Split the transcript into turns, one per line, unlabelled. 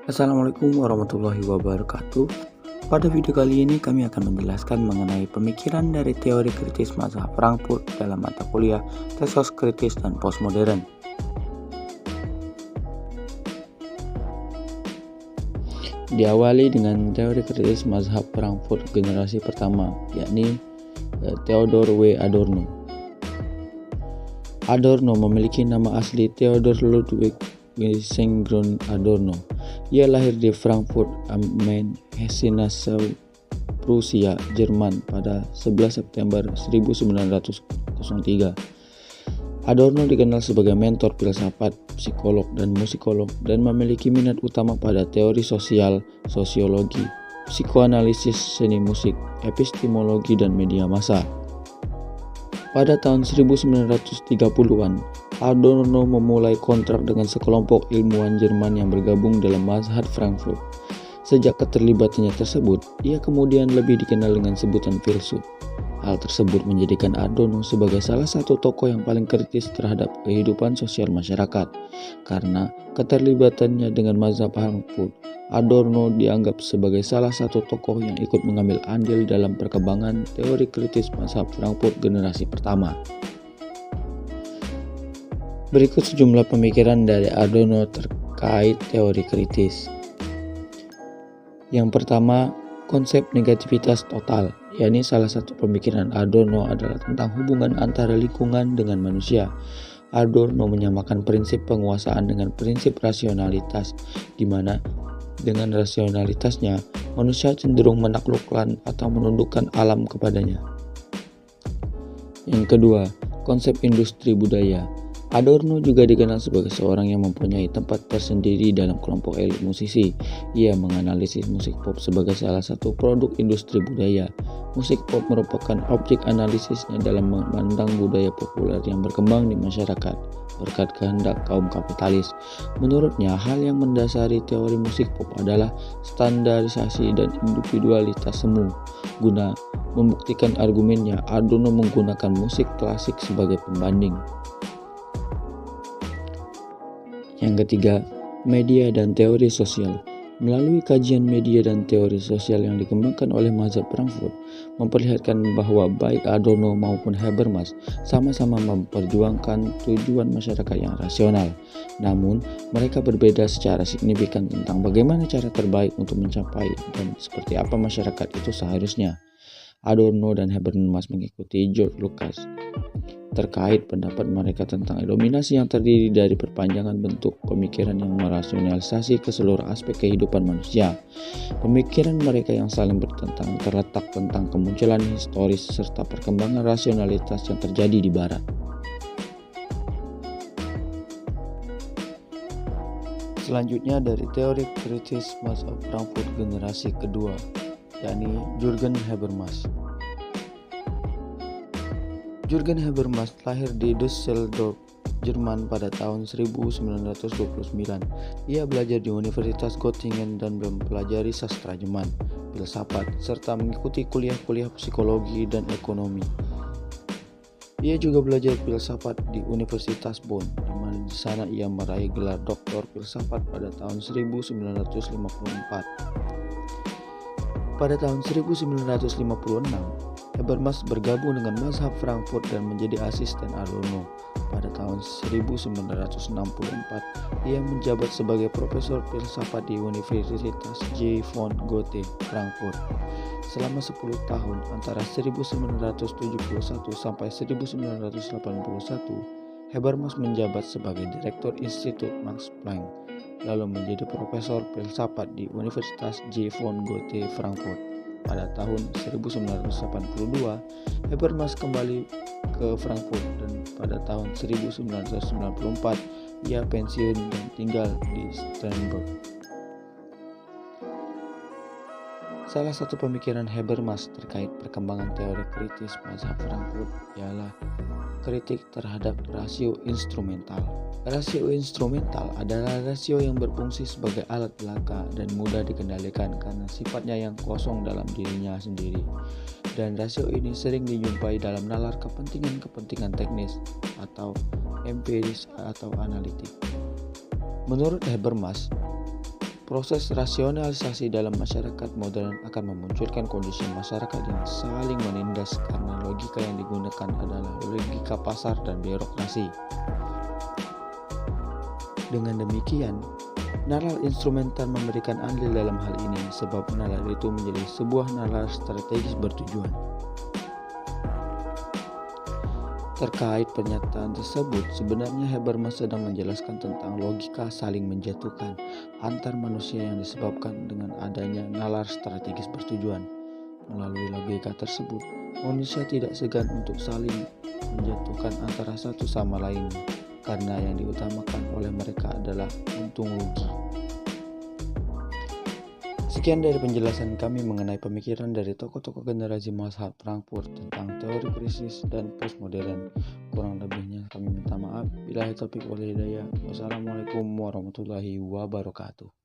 Assalamualaikum warahmatullahi wabarakatuh. Pada video kali ini kami akan menjelaskan mengenai pemikiran dari teori kritis mazhab Frankfurt dalam mata kuliah Tesos Kritis dan Postmodern. Diawali dengan teori kritis mazhab Frankfurt generasi pertama, yakni Theodor W. Adorno. Adorno memiliki nama asli Theodor Ludwig Wiesengrund Adorno. Ia lahir di Frankfurt am Main, Hesse-Nassau, Prusia, Jerman pada 11 September 1903. Adorno dikenal sebagai mentor filsafat, psikolog, dan musikolog dan memiliki minat utama pada teori sosial, sosiologi, psikoanalisis seni musik, epistemologi, dan media massa. Pada tahun 1930-an, Adorno memulai kontrak dengan sekelompok ilmuwan Jerman yang bergabung dalam mazhab Frankfurt. Sejak keterlibatannya tersebut, ia kemudian lebih dikenal dengan sebutan filsuf. Hal tersebut menjadikan Adorno sebagai salah satu tokoh yang paling kritis terhadap kehidupan sosial masyarakat. Karena keterlibatannya dengan mazhab Frankfurt, Adorno dianggap sebagai salah satu tokoh yang ikut mengambil andil dalam perkembangan teori kritis mazhab Frankfurt generasi pertama. Berikut sejumlah pemikiran dari Adorno terkait teori kritis. Yang pertama, konsep negativitas total, yakni salah satu pemikiran Adorno adalah tentang hubungan antara lingkungan dengan manusia. Adorno menyamakan prinsip penguasaan dengan prinsip rasionalitas, di mana dengan rasionalitasnya, manusia cenderung menaklukkan atau menundukkan alam kepadanya. Yang kedua, konsep industri budaya. Adorno juga dikenal sebagai seorang yang mempunyai tempat tersendiri dalam kelompok elit musisi. Ia menganalisis musik pop sebagai salah satu produk industri budaya. Musik pop merupakan objek analisisnya dalam memandang budaya populer yang berkembang di masyarakat berkat kehendak kaum kapitalis. Menurutnya, hal yang mendasari teori musik pop adalah standarisasi dan individualitas semu. Guna membuktikan argumennya, Adorno menggunakan musik klasik sebagai pembanding. Yang ketiga, media dan teori sosial. Melalui kajian media dan teori sosial yang dikembangkan oleh mazhab Frankfurt, memperlihatkan bahwa baik Adorno maupun Habermas sama-sama memperjuangkan tujuan masyarakat yang rasional. Namun, mereka berbeda secara signifikan tentang bagaimana cara terbaik untuk mencapai dan seperti apa masyarakat itu seharusnya. Adorno dan Habermas mengikuti George Lucas terkait pendapat mereka tentang dominasi yang terdiri dari perpanjangan bentuk pemikiran yang merasionalisasi ke seluruh aspek kehidupan manusia. Pemikiran mereka yang saling bertentangan terletak tentang kemunculan historis serta perkembangan rasionalitas yang terjadi di Barat. Selanjutnya dari teori kritis mazhab Frankfurt generasi kedua, yakni Jürgen Habermas. Jürgen Habermas lahir di Düsseldorf, Jerman pada tahun 1929. Ia belajar di Universitas Göttingen dan mempelajari sastra Jerman, filsafat, serta mengikuti kuliah-kuliah psikologi dan ekonomi. Ia juga belajar filsafat di Universitas Bonn, di mana di sana ia meraih gelar doktor filsafat pada tahun 1954. Pada tahun 1956, Habermas bergabung dengan mazhab Frankfurt dan menjadi asisten Adorno. Pada tahun 1964, ia menjabat sebagai profesor filsafat di Universitas J. von Goethe, Frankfurt. Selama 10 tahun, antara 1971 sampai 1981, Habermas menjabat sebagai direktur Institut Max Planck, lalu menjadi profesor filsafat di Universitas J. von Goethe, Frankfurt. Pada tahun 1982, Habermas kembali ke Frankfurt dan pada tahun 1994 ia pensiun dan tinggal di Sternberg. Salah satu pemikiran Habermas terkait perkembangan teori kritis mazhab Frankfurt ialah kritik terhadap rasio instrumental. Rasio instrumental adalah rasio yang berfungsi sebagai alat belaka dan mudah dikendalikan karena sifatnya yang kosong dalam dirinya sendiri. Dan rasio ini sering dijumpai dalam nalar kepentingan-kepentingan teknis atau empiris atau analitik. Menurut Habermas, Proses rasionalisasi dalam masyarakat modern akan memunculkan kondisi masyarakat yang saling menindas karena logika yang digunakan adalah logika pasar dan birokrasi. Dengan demikian, nalar instrumental memberikan andil dalam hal ini sebab nalar itu menjadi sebuah nalar strategis bertujuan. Terkait pernyataan tersebut, sebenarnya Habermas sedang menjelaskan tentang logika saling menjatuhkan antar manusia yang disebabkan dengan adanya nalar strategis bertujuan. Melalui logika tersebut, manusia tidak segan untuk saling menjatuhkan antara satu sama lainnya, karena yang diutamakan oleh mereka adalah untung rugi. Sekian dari penjelasan kami mengenai pemikiran dari tokoh-tokoh generasi Mazhab Frankfurt tentang teori krisis dan postmodern. Kurang lebihnya kami minta maaf. Billahi taufiq wal hidayah. Wassalamualaikum warahmatullahi wabarakatuh.